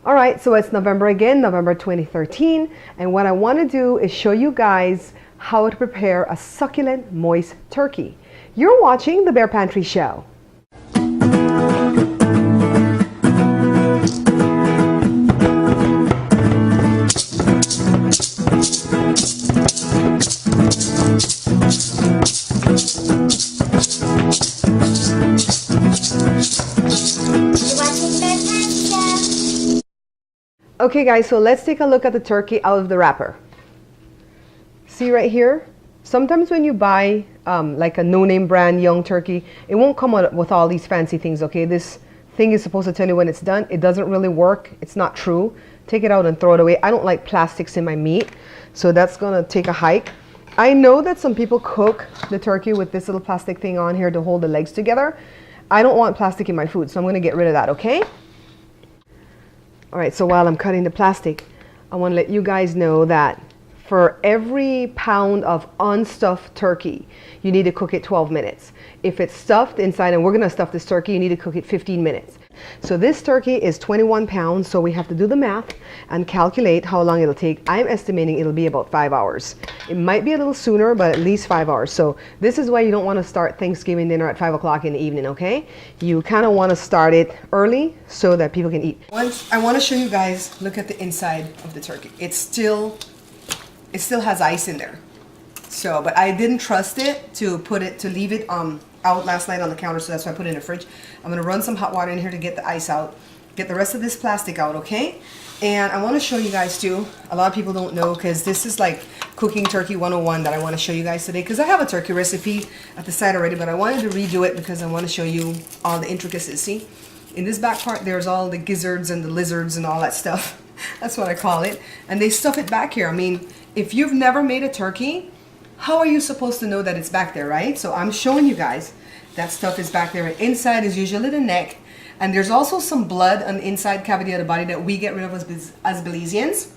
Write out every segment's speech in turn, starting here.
All right, so it's November again, November 2013, and what I want to do is show you guys how to prepare a succulent, moist turkey. You're watching the Bear Pantry Show. Okay guys, so let's take a look at the turkey out of the wrapper. See right here? Sometimes when you buy like a no-name brand young turkey, it won't come with all these fancy things, okay? This thing is supposed to tell you when it's done. It doesn't really work. It's not true. Take it out and throw it away. I don't like plastics in my meat, so that's gonna take a hike. I know that some people cook the turkey with this little plastic thing on here to hold the legs together. I don't want plastic in my food, so I'm gonna get rid of that, okay? All right, so while I'm cutting the plastic, I want to let you guys know that for every pound of unstuffed turkey, you need to cook it 12 minutes. If it's stuffed inside, and we're going to stuff this turkey, you need to cook it 15 minutes. So this turkey is 21 pounds, so we have to do the math and calculate how long it'll take. I'm estimating it'll be about 5 hours. It might be a little sooner, but at least 5 hours. So this is why you don't want to start Thanksgiving dinner at 5 o'clock in the evening, okay? You kind of want to start it early so that people can eat. Once I want to show you guys, look at the inside of the turkey. It still has ice in there. So, but I didn't trust it to leave it out last night on the counter, so that's why I put it in the fridge. I'm going to run some hot water in here to get the ice out, get the rest of this plastic out, okay? And I want to show you guys too, a lot of people don't know, because this is like cooking turkey 101 that I want to show you guys today, because I have a turkey recipe at the side already, but I wanted to redo it because I want to show you all the intricacies. See, in this back part there's all the gizzards and the lizards and all that stuff. That's what I call it. And they stuff it back here. I mean, if you've never made a turkey, how are you supposed to know that it's back there, right? So I'm showing you guys that stuff is back there. And inside is usually the neck. And there's also some blood on the inside cavity of the body that we get rid of as Belizeans,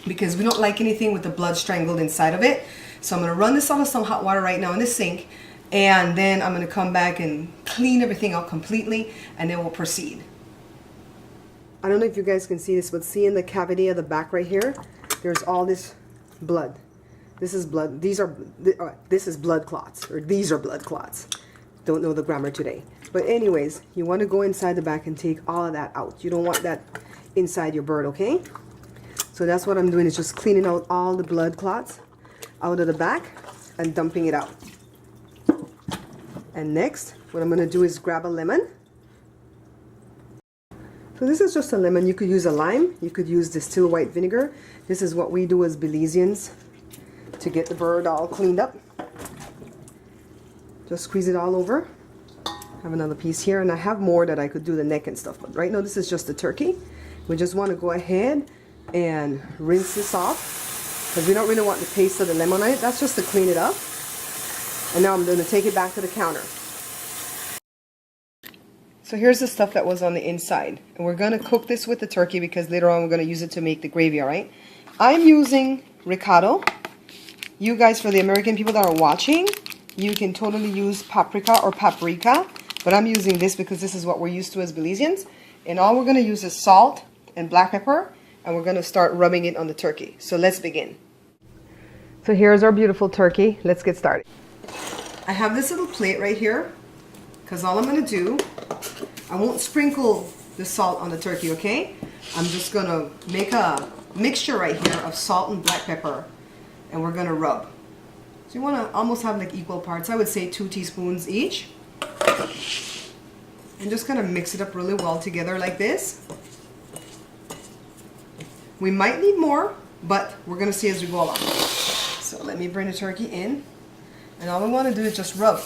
because we don't like anything with the blood strangled inside of it. So I'm going to run this out of some hot water right now in the sink. And then I'm going to come back and clean everything out completely. And then we'll proceed. I don't know if you guys can see this, but see in the cavity of the back right here, there's all this blood. This is blood. This is blood clots, or these are blood clots. Don't know the grammar today. But anyways, you want to go inside the back and take all of that out. You don't want that inside your bird, okay? So that's what I'm doing, is just cleaning out all the blood clots out of the back and dumping it out. And next, what I'm going to do is grab a lemon. So this is just a lemon. You could use a lime. You could use distilled white vinegar. This is what we do as Belizeans to get the bird all cleaned up. Just squeeze it all over. Have another piece here, and I have more that I could do the neck and stuff, but right now this is just the turkey. We just want to go ahead and rinse this off, because we don't really want the taste of the lemon on it. That's just to clean it up. And now I'm going to take it back to the counter. So here's the stuff that was on the inside, and we're going to cook this with the turkey because later on we're going to use it to make the gravy, all right? I'm using ricotta. You guys, for the American people that are watching, you can totally use paprika or paprika, but I'm using this because this is what we're used to as Belizeans. And all we're going to use is salt and black pepper, and we're going to start rubbing it on the turkey. So let's begin. So here's our beautiful turkey. Let's get started. I have this little plate right here, because all I'm going to do, I won't sprinkle the salt on the turkey, okay? I'm just going to make a mixture right here of salt and black pepper, and we're going to rub. So you want to almost have like equal parts. I would say 2 teaspoons each. And just kind of mix it up really well together like this. We might need more, but we're going to see as we go along. So let me bring the turkey in. And all we want to do is just rub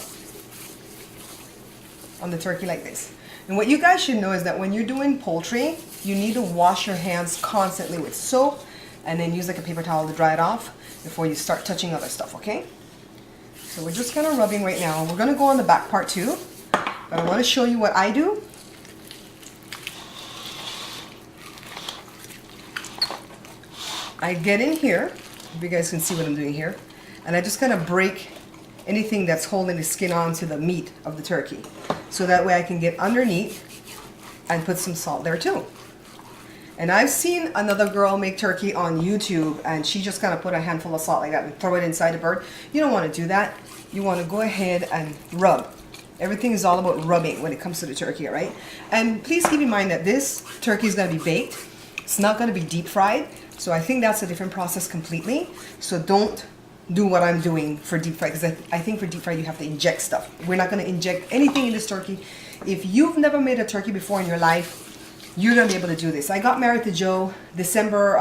on the turkey like this. And what you guys should know is that when you're doing poultry, you need to wash your hands constantly with soap, and then use like a paper towel to dry it off before you start touching other stuff, okay? So we're just kind of rubbing right now. We're going to go on the back part too, but I want to show you what I do. I get in here, if you guys can see what I'm doing here, and I just kind of break anything that's holding the skin onto the meat of the turkey. So that way I can get underneath and put some salt there too. And I've seen another girl make turkey on YouTube, and she just kind of put a handful of salt like that and throw it inside the bird. You don't want to do that. You want to go ahead and rub. Everything is all about rubbing when it comes to the turkey, all right? And please keep in mind that this turkey is going to be baked. It's not going to be deep fried. So I think that's a different process completely. So don't do what I'm doing for deep fry, because I think for deep fry you have to inject stuff. We're not going to inject anything in this turkey. If you've never made a turkey before in your life, you're going to be able to do this. I got married to Joe December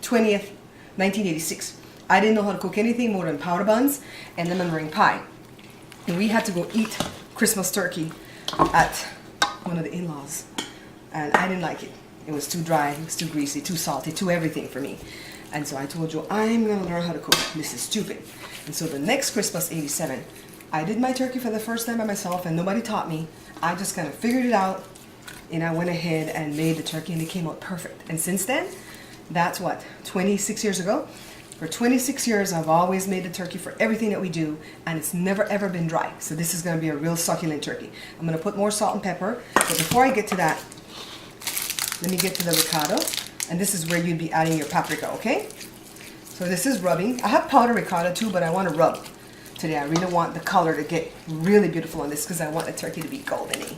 20th, 1986. I didn't know how to cook anything more than powder buns and lemon meringue pie. And we had to go eat Christmas turkey at one of the in-laws. And I didn't like it. It was too dry, it was too greasy, too salty, too everything for me. And so I told Joe, I'm going to learn how to cook. This is stupid. And so the next Christmas, 87, I did my turkey for the first time by myself, and nobody taught me. I just kind of figured it out. And I went ahead and made the turkey, and it came out perfect. And since then, that's what, 26 years ago? For 26 years, I've always made the turkey for everything that we do, and it's never ever been dry. So this is going to be a real succulent turkey. I'm going to put more salt and pepper, but before I get to that, let me get to the ricotta, and this is where you'd be adding your paprika, okay? So this is rubbing. I have powdered ricotta too, but I want to rub today. I really want the color to get really beautiful on this because I want the turkey to be goldeny.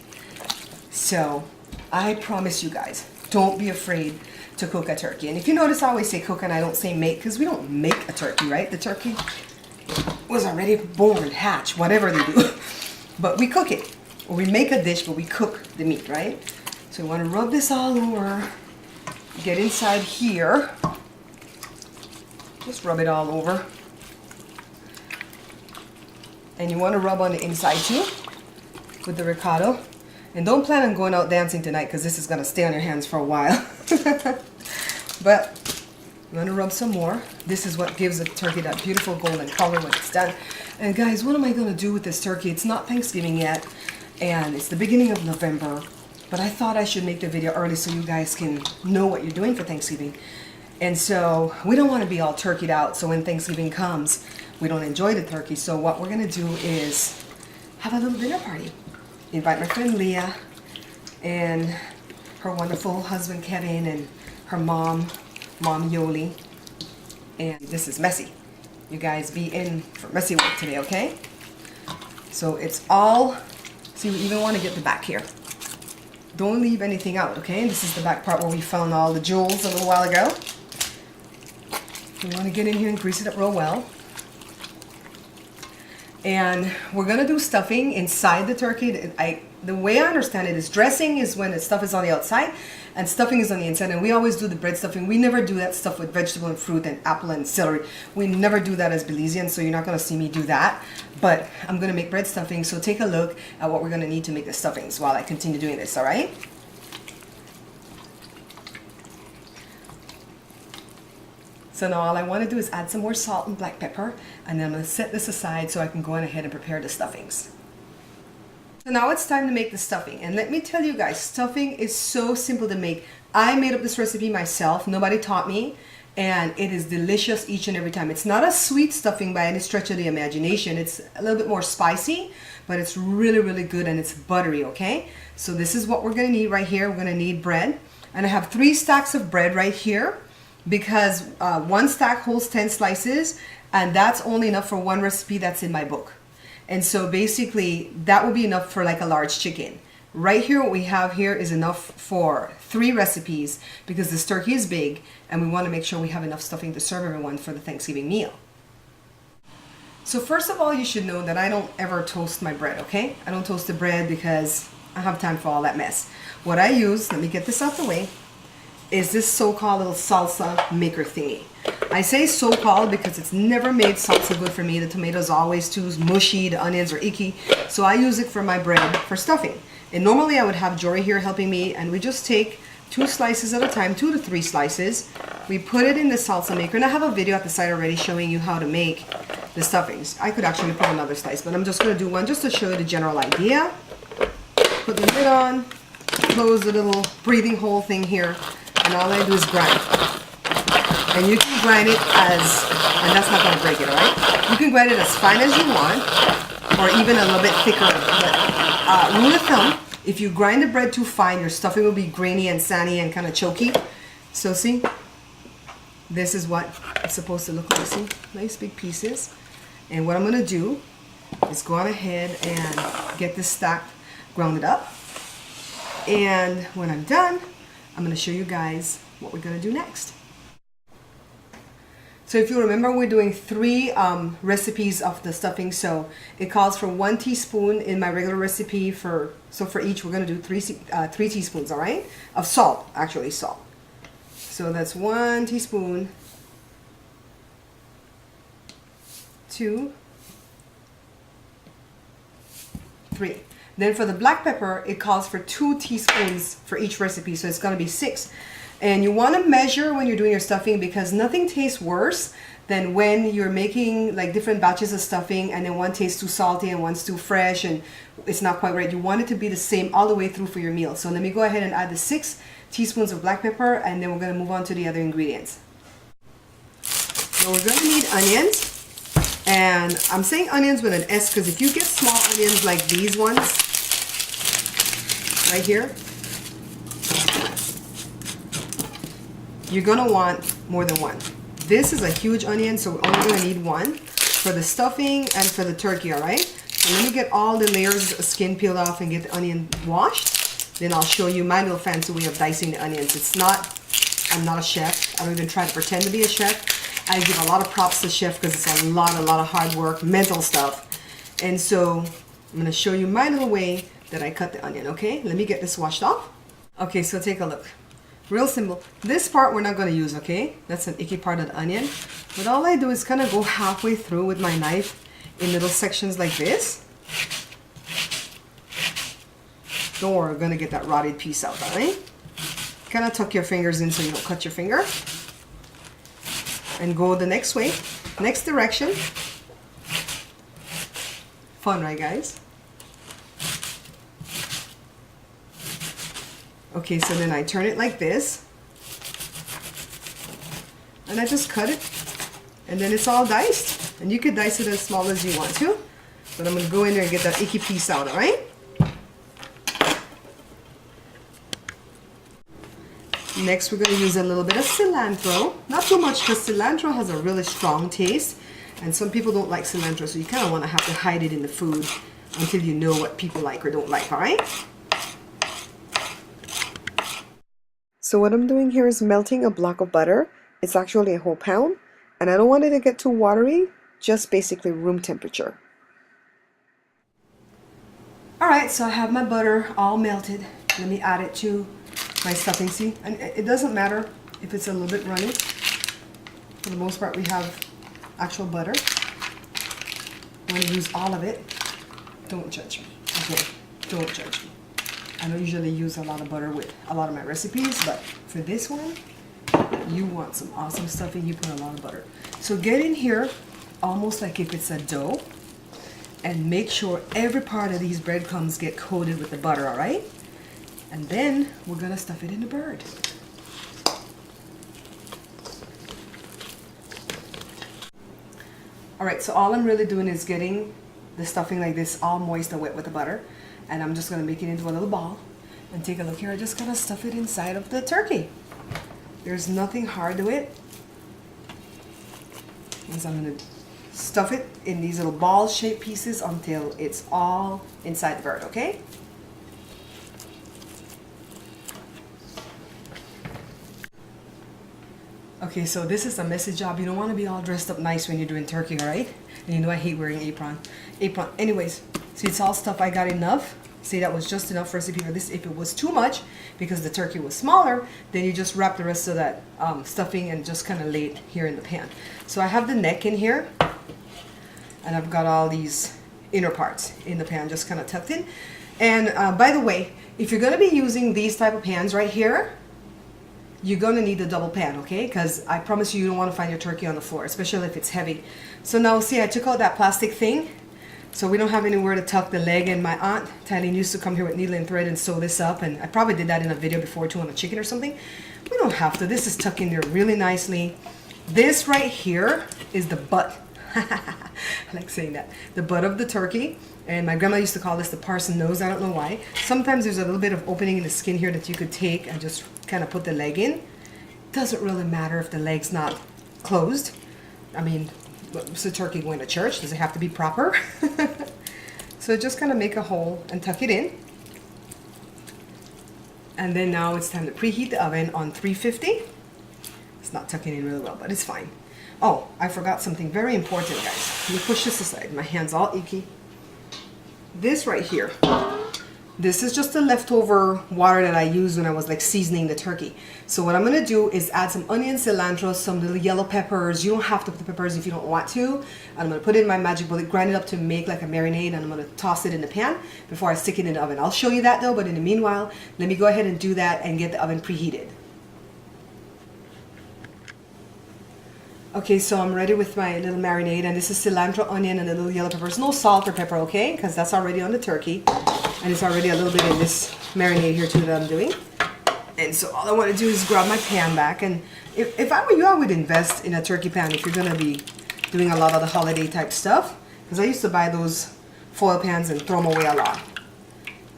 So I promise you guys, don't be afraid to cook a turkey. And if you notice, I always say cook and I don't say make, because we don't make a turkey, right? The turkey was already born, hatched, whatever they do. But we cook it. Or we make a dish, but we cook the meat, right? So we want to rub this all over. Get inside here. Just rub it all over. And you want to rub on the inside too with the ricotta. And don't plan on going out dancing tonight, because this is going to stay on your hands for a while. But you want to rub some more. This is what gives the turkey that beautiful golden color when it's done. And guys, what am I going to do with this turkey? It's not Thanksgiving yet, and it's the beginning of November. But I thought I should make the video early so you guys can know what you're doing for Thanksgiving. And so we don't want to be all turkeyed out, so when Thanksgiving comes, we don't enjoy the turkey. So what we're going to do is have a little dinner party. Invite my friend Leah and her wonderful husband Kevin and her mom Yoli. And this is messy. You guys be in for messy work today, okay? So it's all, see, we even want to get the back here. Don't leave anything out, okay? And this is the back part where we found all the jewels a little while ago. We want to get in here and grease it up real well. And we're going to do stuffing inside the turkey. The way I understand it is dressing is when the stuff is on the outside and stuffing is on the inside. And we always do the bread stuffing. We never do that stuff with vegetable and fruit and apple and celery. We never do that as Belizeans, so you're not going to see me do that. But I'm going to make bread stuffing, so take a look at what we're going to need to make the stuffings while I continue doing this, all right? So now all I want to do is add some more salt and black pepper, and then I'm going to set this aside so I can go on ahead and prepare the stuffings. So now it's time to make the stuffing, and let me tell you guys, stuffing is so simple to make. I made up this recipe myself, nobody taught me, and it is delicious each and every time. It's not a sweet stuffing by any stretch of the imagination. It's a little bit more spicy, but it's really, really good, and it's buttery, okay? So this is what we're going to need right here. We're going to need bread, and I have 3 stacks of bread right here, because one stack holds 10 slices, and that's only enough for one recipe that's in my book. And so basically that will be enough for like a large chicken. Right here, what we have here is enough for 3 recipes, because this turkey is big and we want to make sure we have enough stuffing to serve everyone for the Thanksgiving meal. So first of all, you should know that I don't ever toast my bread, okay? I don't toast the bread because I don't have time for all that mess. What I use, let me get this out the way, is this so-called little salsa maker thingy. I say so-called because it's never made salsa good for me. The tomatoes always too mushy, the onions are icky. So I use it for my bread for stuffing. And normally I would have Jory here helping me, and we just take 2 slices at a time, 2 to 3 slices. We put it in the salsa maker, and I have a video at the side already showing you how to make the stuffings. I could actually put another slice, but I'm just going to do one just to show you the general idea. Put the lid on, close the little breathing hole thing here, and all I do is grind. And you can grind it as, and that's not going to break it, alright? You can grind it as fine as you want, or even a little bit thicker. But rule of thumb, if you grind the bread too fine, your stuffing will be grainy and sandy and kind of choky. So see, this is what it's supposed to look like. See, nice big pieces. And what I'm gonna do is go on ahead and get this stacked, ground it up. And when I'm done, I'm gonna show you guys what we're gonna do next. So if you remember, we're doing 3 recipes of the stuffing. So it calls for 1 teaspoon in my regular recipe for each we're gonna do 3 teaspoons, all right? Of salt, actually salt. So that's 1 teaspoon, 2, 3. Then for the black pepper, it calls for 2 teaspoons for each recipe, so it's gonna be 6. And you want to measure when you're doing your stuffing, because nothing tastes worse than when you're making like different batches of stuffing and then one tastes too salty and one's too fresh and it's not quite right. You want it to be the same all the way through for your meal. So let me go ahead and add the 6 teaspoons of black pepper, and then we're going to move on to the other ingredients. So we're going to need onions, and I'm saying onions with an S because if you get small onions like these ones right here, you're gonna want more than 1. This is a huge onion, so we're only gonna need 1 for the stuffing and for the turkey, all right? So let me get all the layers of skin peeled off and get the onion washed. Then I'll show you my little fancy way of dicing the onions. I'm not a chef. I don't even try to pretend to be a chef. I give a lot of props to chef because it's a lot of hard work, mental stuff. And so I'm gonna show you my little way that I cut the onion, okay? Let me get this washed off. Okay, so take a look. Real simple. This part we're not going to use, okay? That's an icky part of the onion. But all I do is kind of go halfway through with my knife in little sections like this. Don't worry, we're going to get that rotted piece out, all right? Kind of tuck your fingers in so you don't cut your finger. And go the next way, next direction. Fun, right, guys? Okay, so then I turn it like this, and I just cut it, and then it's all diced. And you could dice it as small as you want to, but I'm going to go in there and get that icky piece out, all right? Next, we're going to use a little bit of cilantro. Not too much, because cilantro has a really strong taste, and some people don't like cilantro, so you kind of want to have to hide it in the food until you know what people like or don't like, all right? So what I'm doing here is melting a block of butter. It's actually a whole pound, and I don't want it to get too watery, just basically room temperature. Alright, so I have my butter all melted. Let me add it to my stuffing. See, and it doesn't matter if it's a little bit runny. For the most part, we have actual butter. I'm going to use all of it. Don't judge me. Okay, don't judge me. I don't usually use a lot of butter with a lot of my recipes, but for this one, you want some awesome stuffing, you put a lot of butter. So get in here almost like if it's a dough, and make sure every part of these breadcrumbs get coated with the butter, all right? And then we're gonna stuff it in the bird. All right, so all I'm really doing is getting the stuffing like this all moist and wet with the butter. And I'm just going to make it into a little ball. And take a look here. I just got to stuff it inside of the turkey. There's nothing hard to it. And so I'm going to stuff it in these little ball-shaped pieces until it's all inside the bird, okay? Okay, so this is a messy job. You don't want to be all dressed up nice when you're doing turkey, all right? And you know I hate wearing apron. Anyways, see, it's all stuff. I got enough. See, that was just enough recipe for this. If it was too much, because the turkey was smaller, then you just wrap the rest of that stuffing and just kind of lay it here in the pan. So I have the neck in here, and I've got all these inner parts in the pan just kind of tucked in. And by the way, if you're going to be using these type of pans right here, you're going to need a double pan, okay? Because I promise you, you don't want to find your turkey on the floor, especially if it's heavy. So now, see, I took out that plastic thing, so we don't have anywhere to tuck the leg. And my aunt, Tylene, used to come here with needle and thread and sew this up. And I probably did that in a video before, too, on a chicken or something. We don't have to. This is tucked in there really nicely. This right here is the butt. I like saying that. The butt of the turkey. And my grandma used to call this the parson nose. I don't know why. Sometimes there's a little bit of opening in the skin here that you could take and just kind of put the leg in. doesn't really matter if the leg's not closed. I mean, is the turkey going to church? Does it have to be proper? So just kind of make a hole and tuck it in. And then now it's time to preheat the oven on 350. It's not tucking in really well, but it's fine. Oh, I forgot something very important, guys. Let me push this aside. My hand's all icky. This right here. This is just the leftover water that I used when I was like seasoning the turkey. So what I'm gonna do is add some onion, cilantro, some little yellow peppers. You don't have to put the peppers if you don't want to. I'm gonna put it in my magic bullet, grind it up to make like a marinade, and I'm gonna toss it in the pan before I stick it in the oven. I'll show you that though, but in the meanwhile, let me go ahead and do that and get the oven preheated. Okay, so I'm ready with my little marinade, and this is cilantro, onion, and a little yellow peppers. No salt or pepper, okay? Because that's already on the turkey. And it's already a little bit in this marinade here too that I'm doing. And so all I want to do is grab my pan back. And if I were you, I would invest in a turkey pan if you're going to be doing a lot of the holiday type stuff. Because I used to buy those foil pans and throw them away a lot.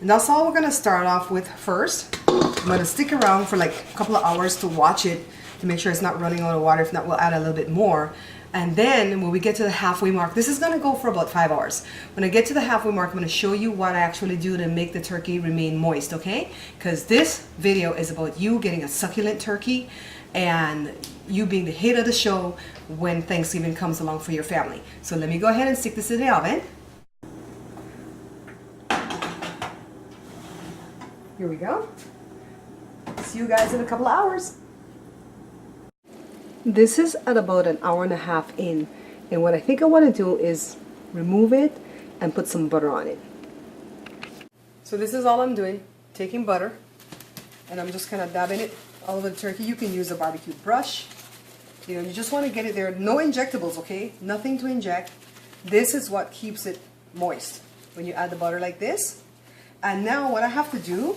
And that's all we're going to start off with first. I'm going to stick around for like a couple of hours to watch it, to make sure it's not running out of water. If not, we'll add a little bit more. And then when we get to the halfway mark, this is going to go for about 5 hours. When I get to the halfway mark, I'm going to show you what I actually do to make the turkey remain moist, okay? Because this video is about you getting a succulent turkey and you being the hit of the show when Thanksgiving comes along for your family. So let me go ahead and stick this in the oven. Here we go. See you guys in a couple of hours. This is at about an hour and a half in, and what I think I want to do is remove it and put some butter on it. So this is all I'm doing, taking butter, and I'm just kind of dabbing it all over the turkey. You can use a barbecue brush. You know, you just want to get it there. No injectables, okay? Nothing to inject. This is what keeps it moist when you add the butter like this. And now what I have to do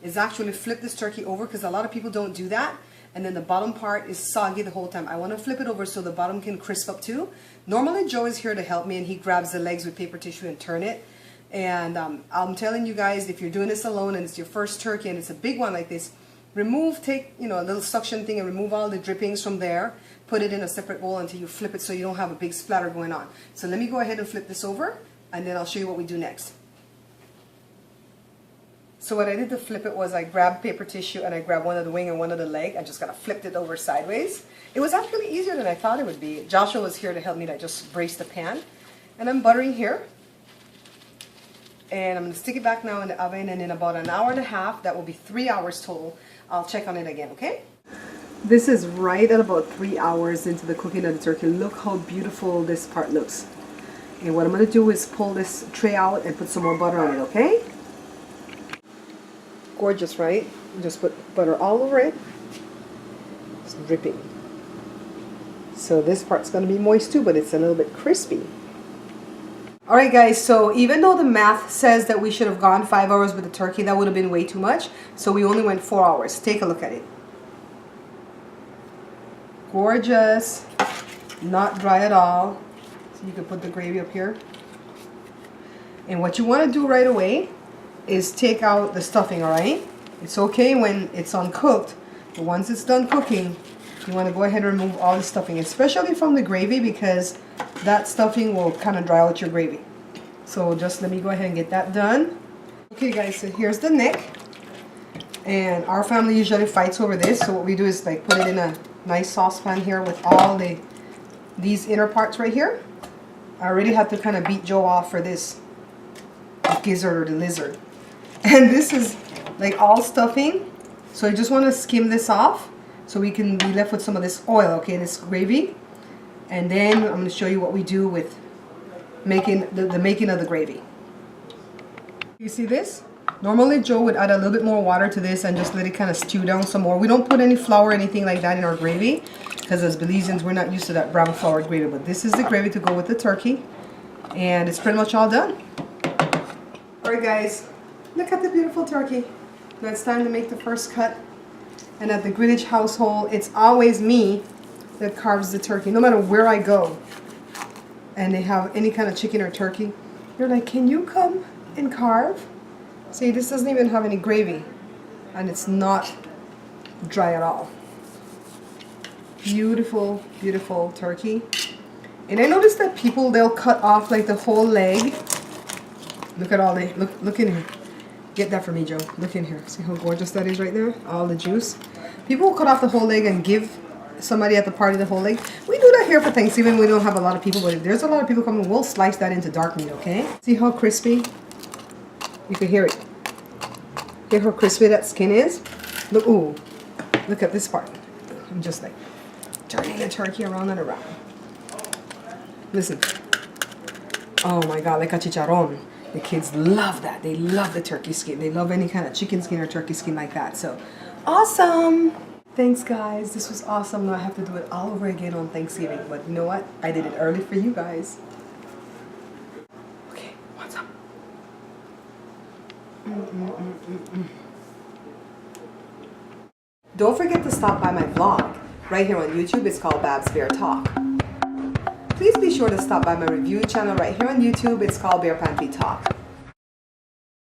is actually flip this turkey over, because a lot of people don't do that. And then the bottom part is soggy the whole time. I want to flip it over so the bottom can crisp up too. Normally Joe is here to help me, and he grabs the legs with paper tissue and turn it. And I'm telling you guys, if you're doing this alone and it's your first turkey and it's a big one like this, take a little suction thing and remove all the drippings from there. Put it in a separate bowl until you flip it so you don't have a big splatter going on. So let me go ahead and flip this over, and then I'll show you what we do next. So what I did to flip it was I grabbed paper tissue and I grabbed one of the wing and one of the leg. I just kind of flipped it over sideways. It was actually easier than I thought it would be. Joshua was here to help me to just brace the pan. And I'm buttering here. And I'm going to stick it back now in the oven, and in about an hour and a half, that will be 3 hours total, I'll check on it again, okay? This is right at about 3 hours into the cooking of the turkey. Look how beautiful this part looks. And what I'm going to do is pull this tray out and put some more butter on it, okay? Gorgeous, right? Just put butter all over it. It's dripping. So this part's going to be moist too, but it's a little bit crispy. Alright guys, so even though the math says that we should have gone 5 hours with the turkey, that would have been way too much. So we only went 4 hours. Take a look at it. Gorgeous. Not dry at all. So you can put the gravy up here. And what you want to do right away is take out the stuffing, alright? It's okay when it's uncooked, but once it's done cooking, you want to go ahead and remove all the stuffing, especially from the gravy, because that stuffing will kind of dry out your gravy. So just let me go ahead and get that done. Okay guys, so here's the neck. And our family usually fights over this, so what we do is like put it in a nice saucepan here with all these inner parts right here. I already had to kind of beat Joe off for this gizzard or the lizard. And this is like all stuffing, so I just want to skim this off so we can be left with some of this oil, okay, this gravy. And then I'm going to show you what we do with making the making of the gravy. You see this? Normally Joe would add a little bit more water to this and just let it kind of stew down some more. We don't put any flour or anything like that in our gravy, because as Belizeans we're not used to that brown flour gravy, but this is the gravy to go with the turkey, and it's pretty much all done. Alright guys, look at the beautiful turkey. Now it's time to make the first cut. And at the Greenwich household, it's always me that carves the turkey, no matter where I go. And they have any kind of chicken or turkey. They're like, can you come and carve? See, this doesn't even have any gravy. And it's not dry at all. Beautiful, beautiful turkey. And I noticed that people, they'll cut off like the whole leg. Look at all the, look in here. Get that for me, Joe. Look in here. See how gorgeous that is right there? All the juice. People will cut off the whole leg and give somebody at the party the whole leg. We do that here for Thanksgiving. We don't have a lot of people, but if there's a lot of people coming, we'll slice that into dark meat, okay? See how crispy? You can hear it. Hear how crispy that skin is? Look, ooh. Look at this part. I'm just like turning the turkey around and around. Listen. Oh my God, like a chicharron. The kids love that. They love the turkey skin. They love any kind of chicken skin or turkey skin like that. So, awesome. Thanks, guys. This was awesome. Now I have to do it all over again on Thanksgiving. But you know what? I did it early for you guys. Okay, what's up? Don't forget to stop by my vlog. Right here on YouTube, it's called Bab's Bear Talk. Please be sure to stop by my review channel right here on YouTube. It's called Bear Pantry Talk.